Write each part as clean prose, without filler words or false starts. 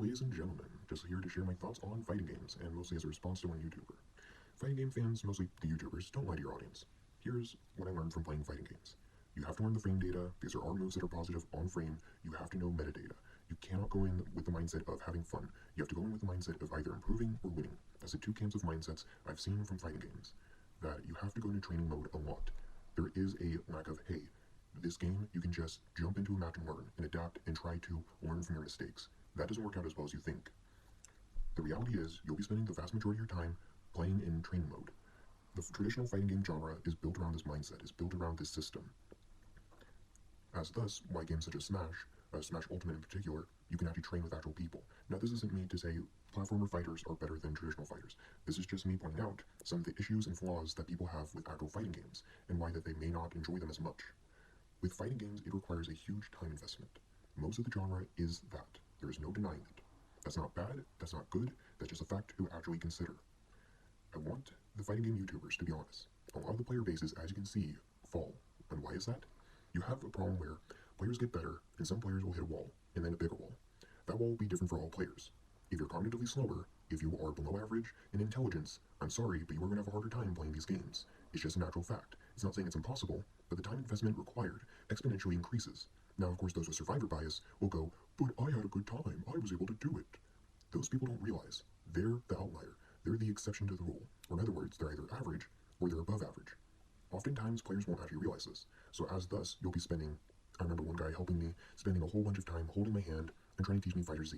ladies and gentlemen, just here to share my thoughts on fighting games, and mostly as a response to one YouTuber. Fighting game fans, mostly the YouTubers, don't lie to your audience. Here's what I learned from playing fighting games. You have to learn the frame data, because there are moves that are positive on frame. You have to know metadata. You cannot go in with the mindset of having fun. You have to go in with the mindset of either improving or winning. That's the two camps of mindsets I've seen from fighting games. That you have to go into training mode a lot. There is a lack of, hey, this game, you can just jump into a match and learn, and adapt, and try to learn from your mistakes. That doesn't work out as well as you think. The reality is, you'll be spending the vast majority of your time playing in training mode. The traditional fighting game genre is built around this mindset, is built around this system. As thus, why games such as Smash Ultimate in particular, you can actually train with actual people. Now this isn't me to say platformer fighters are better than traditional fighters. This is just me pointing out some of the issues and flaws that people have with actual fighting games, and why that they may not enjoy them as much. With fighting games, it requires a huge time investment. Most of the genre is that. There is no denying it. That's not bad, that's not good, that's just a fact to actually consider. I want the fighting game YouTubers to be honest. A lot of the player bases, as you can see, fall. And why is that? You have a problem where players get better, and some players will hit a wall, and then a bigger wall. That wall will be different for all players. If you're cognitively slower, if you are below average in intelligence, I'm sorry, but you are going to have a harder time playing these games. It's just a natural fact. It's not saying it's impossible, but the time investment required exponentially increases. Now, of course, those with survivor bias will go, but I had a good time, I was able to do it. Those people don't realize they're the outlier. They're the exception to the rule. Or in other words, they're either average or they're above average. Oftentimes, players won't actually realize this. So as thus, you'll be spending, I remember one guy helping me, spending a whole bunch of time holding my hand and trying to teach me Fighter Z.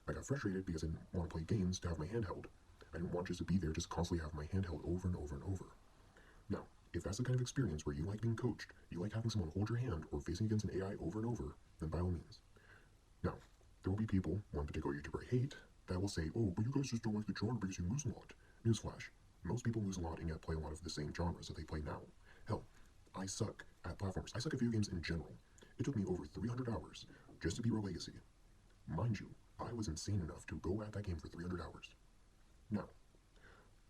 I got frustrated because I didn't want to play games to have my hand held. I didn't want just to be there, just constantly have my hand held over and over and over. Now, if that's the kind of experience where you like being coached, you like having someone hold your hand or facing against an AI over and over, then by all means. Now, there will be people, one particular YouTuber I hate, that will say, oh, but you guys just don't like the genre because you lose a lot. Newsflash, most people lose a lot and yet play a lot of the same genres that they play now. Hell, I suck at platformers. I suck at video games in general. It took me over 300 hours just to beat Rogue Legacy. Mind you, I was insane enough to go at that game for 300 hours. Now,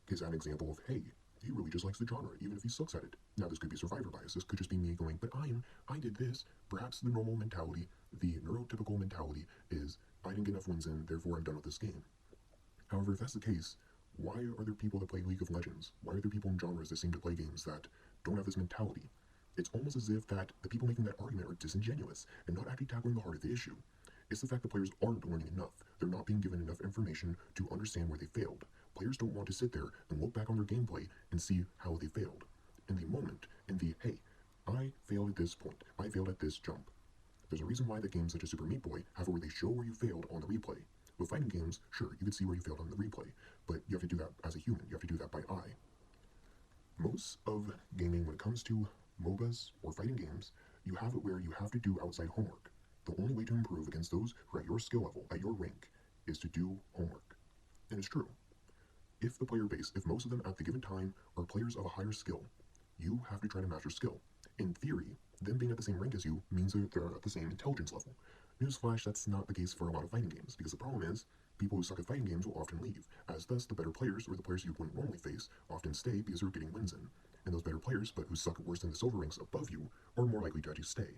is that an example of, hey, he really just likes the genre, even if he sucks at it. Now, this could be survivor bias. This could just be me going, but I did this. Perhaps the normal mentality, the neurotypical mentality is, I didn't get enough wins in, therefore I'm done with this game. However, if that's the case, why are there people that play League of Legends? Why are there people in genres that seem to play games that don't have this mentality? It's almost as if that the people making that argument are disingenuous and not actually tackling the heart of the issue. It's the fact that players aren't learning enough. They're not being given enough information to understand where they failed. Players don't want to sit there and look back on their gameplay and see how they failed. In the moment, in the, hey, I failed at this point, I failed at this jump. There's a reason why the games such as Super Meat Boy have it where they show where you failed on the replay. With fighting games, sure, you can see where you failed on the replay, but you have to do that as a human, you have to do that by eye. Most of gaming, when it comes to MOBAs or fighting games, you have it where you have to do outside homework. The only way to improve against those who are at your skill level, at your rank, is to do homework. And it's true. If the player base, if most of them at the given time are players of a higher skill, you have to try to match your skill. In theory, them being at the same rank as you means that they're at the same intelligence level. Newsflash, that's not the case for a lot of fighting games, because the problem is, people who suck at fighting games will often leave, as thus the better players, or the players you wouldn't normally face, often stay because they're getting wins in. And those better players, but who suck worse than the silver ranks above you, are more likely to actually stay.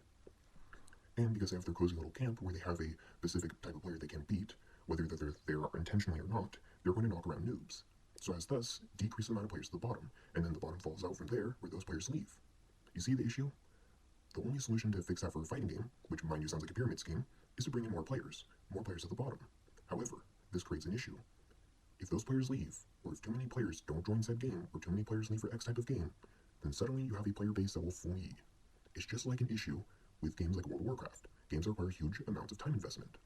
And because they have their cozy little camp where they have a specific type of player they can beat, whether they're there intentionally or not, they're going to knock around noobs. So as thus, decrease the amount of players to the bottom, and then the bottom falls out from there where those players leave. You see the issue? The only solution to fix that for a fighting game, which mind you sounds like a pyramid scheme, is to bring in more players at the bottom. However, this creates an issue. If those players leave, or if too many players don't join said game, or too many players leave for X type of game, then suddenly you have a player base that will flee. It's just like an issue with games like World of Warcraft. Games require huge amounts of time investment.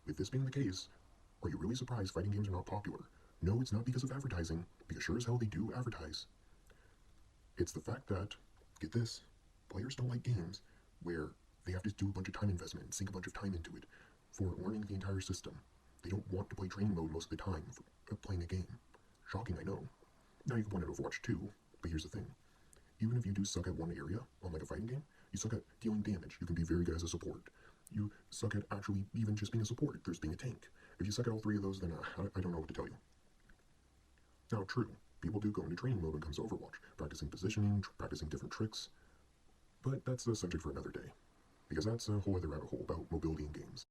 With this being the case, are you really surprised fighting games are not popular? No, it's not because of advertising, because sure as hell they do advertise. It's the fact that, get this, players don't like games where they have to do a bunch of time investment and sink a bunch of time into it for learning the entire system. They don't want to play training mode most of the time for playing a game. Shocking, I know. Now you can point at Overwatch 2, but here's the thing. Even if you do suck at one area on like a fighting game, you suck at dealing damage. You can be very good as a support. You suck at actually even just being a support. There's being a tank. If you suck at all three of those, then I don't know what to tell you. Now, true, people do go into training mode when it comes to Overwatch, practicing positioning, practicing different tricks, but that's a subject for another day, because that's a whole other rabbit hole about mobility in games.